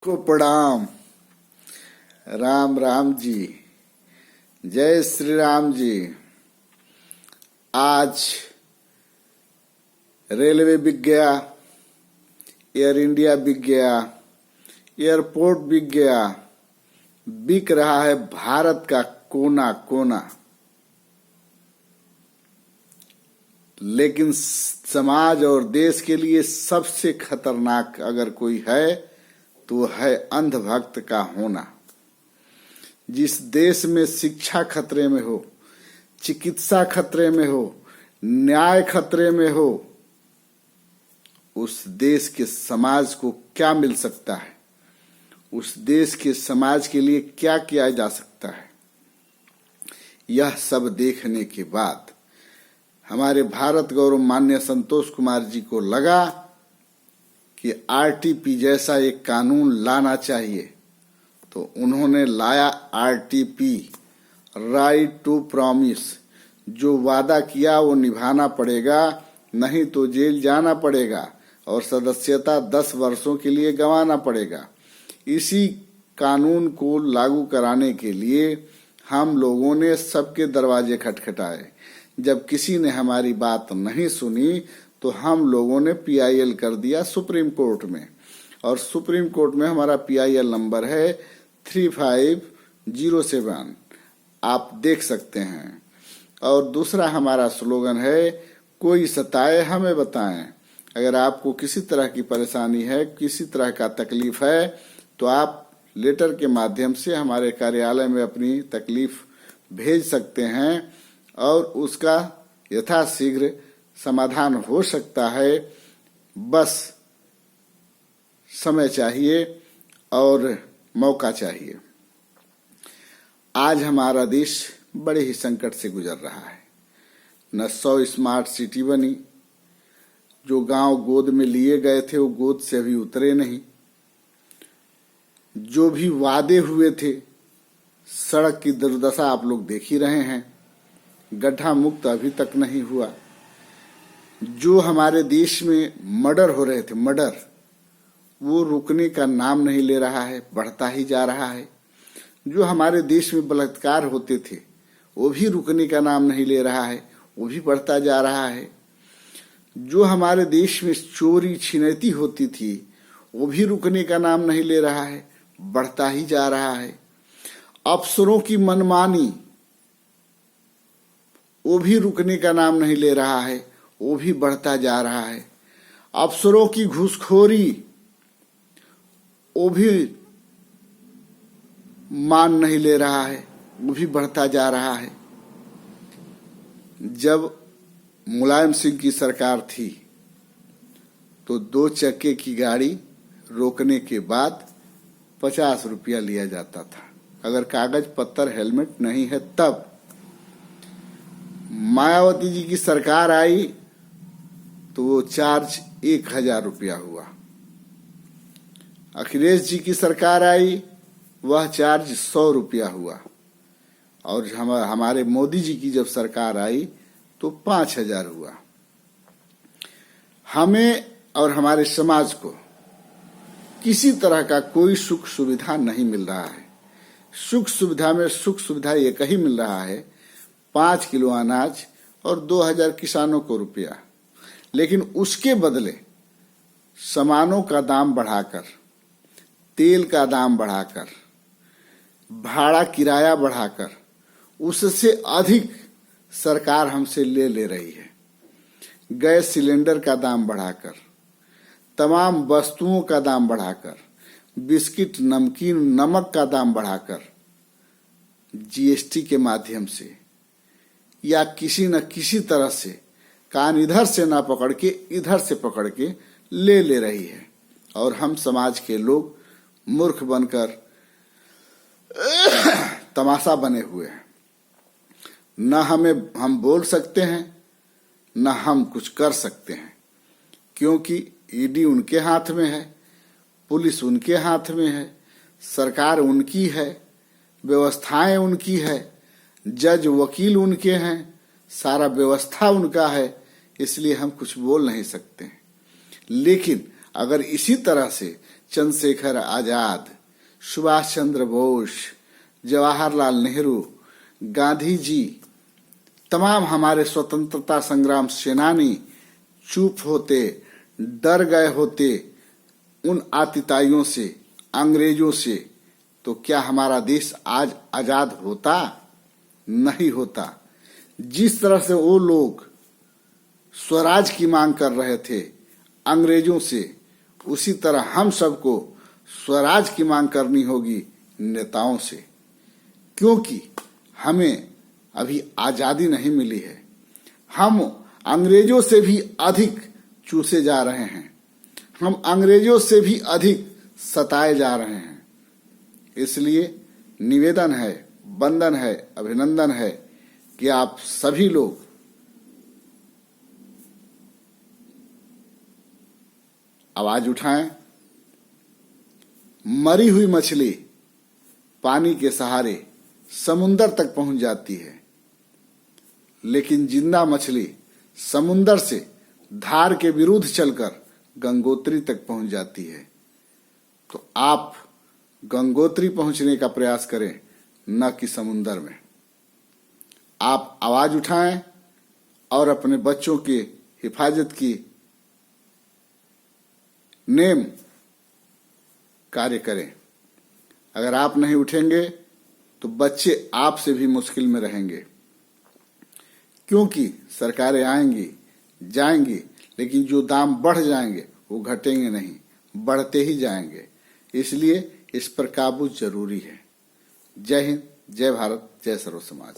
को प्रणाम। राम राम जी, जय श्री राम जी। आज रेलवे बिक गया, एयर इंडिया बिक गया, एयरपोर्ट बिक गया, बिक रहा है भारत का कोना कोना। लेकिन समाज और देश के लिए सबसे खतरनाक अगर कोई है तो है अंधभक्त का होना। जिस देश में शिक्षा खतरे में हो, चिकित्सा खतरे में हो, न्याय खतरे में हो, उस देश के समाज को क्या मिल सकता है, उस देश के समाज के लिए क्या किया जा सकता है। यह सब देखने के बाद हमारे भारत गौरव माननीय संतोष कुमार जी को लगा कि आरटीपी जैसा एक कानून लाना चाहिए, तो उन्होंने लाया आरटीपी, राइट टू प्रॉमिस। जो वादा किया वो निभाना पड़ेगा, नहीं तो जेल जाना पड़ेगा और सदस्यता 10 वर्षों के लिए गंवाना पड़ेगा। इसी कानून को लागू कराने के लिए हम लोगों ने सबके दरवाजे खटखटाए। जब किसी ने हमारी बात नहीं सुनी तो हम लोगों ने पीआईएल कर दिया सुप्रीम कोर्ट में, और सुप्रीम कोर्ट में हमारा पीआईएल नंबर है 3507, आप देख सकते हैं। और दूसरा हमारा स्लोगन है, कोई सताए हमें बताएं। अगर आपको किसी तरह की परेशानी है, किसी तरह का तकलीफ है, तो आप लेटर के माध्यम से हमारे कार्यालय में अपनी तकलीफ भेज सकते हैं और उसका यथाशीघ्र समाधान हो सकता है। बस समय चाहिए और मौका चाहिए। आज हमारा देश बड़े ही संकट से गुजर रहा है। न 100 स्मार्ट सिटी बनी, जो गांव गोद में लिए गए थे वो गोद से अभी उतरे नहीं। जो भी वादे हुए थे, सड़क की दुर्दशा आप लोग देख ही रहे हैं, गड्ढा मुक्त अभी तक नहीं हुआ। जो हमारे देश में मर्डर हो रहे थे, मर्डर, वो रुकने का नाम नहीं ले रहा है, बढ़ता ही जा रहा है। जो हमारे देश में बलात्कार होते थे, वो भी रुकने का नाम नहीं ले रहा है, वो भी बढ़ता जा रहा है। जो हमारे देश में चोरी छिनैती होती थी, वो भी रुकने का नाम नहीं ले रहा है, बढ़ता ही जा रहा है। अफसरों की मनमानी, वो भी रुकने का नाम नहीं ले रहा है, वो भी बढ़ता जा रहा है। अफसरों की घूसखोरी, वो भी मान नहीं ले रहा है, वो भी बढ़ता जा रहा है। जब मुलायम सिंह की सरकार थी तो 2 चक्के की गाड़ी रोकने के बाद 50 रुपया लिया जाता था, अगर कागज पत्तर हेलमेट नहीं है तब। मायावती जी की सरकार आई तो वो चार्ज 1000 रुपया हुआ। अखिलेश जी की सरकार आई, वह चार्ज 100 रुपया हुआ। और हमारे मोदी जी की जब सरकार आई तो 5000 हुआ। हमें और हमारे समाज को किसी तरह का कोई सुख सुविधा नहीं मिल रहा है। सुख सुविधा में सुख सुविधा एक ही मिल रहा है, 5 किलो अनाज और 2000 किसानों को रुपया। लेकिन उसके बदले सामानों का दाम बढ़ाकर, तेल का दाम बढ़ाकर, भाड़ा किराया बढ़ाकर, उससे अधिक सरकार हमसे ले रही है। गैस सिलेंडर का दाम बढ़ाकर, तमाम वस्तुओं का दाम बढ़ाकर, बिस्किट, नमकीन, नमक का दाम बढ़ाकर, जीएसटी के माध्यम से या किसी न किसी तरह से कान इधर से ना पकड़ के इधर से पकड़ के ले रही है। और हम समाज के लोग मूर्ख बनकर तमाशा बने हुए हैं। न हम बोल सकते हैं, न हम कुछ कर सकते हैं, क्योंकि ईडी उनके हाथ में है, पुलिस उनके हाथ में है, सरकार उनकी है, व्यवस्थाएं उनकी है, जज वकील उनके हैं, सारा व्यवस्था उनका है। इसलिए हम कुछ बोल नहीं सकते। लेकिन अगर इसी तरह से चंद्रशेखर आजाद, सुभाष चंद्र बोस, जवाहरलाल नेहरू, गांधी जी, तमाम हमारे स्वतंत्रता संग्राम सेनानी चुप होते, डर गए होते उन आतिताइयों से, अंग्रेजों से, तो क्या हमारा देश आज आजाद होता? नहीं होता। जिस तरह से वो लोग स्वराज की मांग कर रहे थे अंग्रेजों से, उसी तरह हम सबको स्वराज की मांग करनी होगी नेताओं से, क्योंकि हमें अभी आजादी नहीं मिली है। हम अंग्रेजों से भी अधिक चूसे जा रहे हैं, हम अंग्रेजों से भी अधिक सताए जा रहे हैं। इसलिए निवेदन है, वंदन है, अभिनंदन है कि आप सभी लोग आवाज उठाएं। मरी हुई मछली पानी के सहारे समुंदर तक पहुंच जाती है, लेकिन जिंदा मछली समुंदर से धार के विरुद्ध चलकर गंगोत्री तक पहुंच जाती है। तो आप गंगोत्री पहुंचने का प्रयास करें, न कि समुंदर में। आप आवाज उठाएं और अपने बच्चों की हिफाजत की नेम कार्य करें। अगर आप नहीं उठेंगे तो बच्चे आपसे भी मुश्किल में रहेंगे, क्योंकि सरकारें आएंगी जाएंगी, लेकिन जो दाम बढ़ जाएंगे वो घटेंगे नहीं, बढ़ते ही जाएंगे। इसलिए इस पर काबू जरूरी है। जय हिंद, जय भारत, जय सर्व समाज।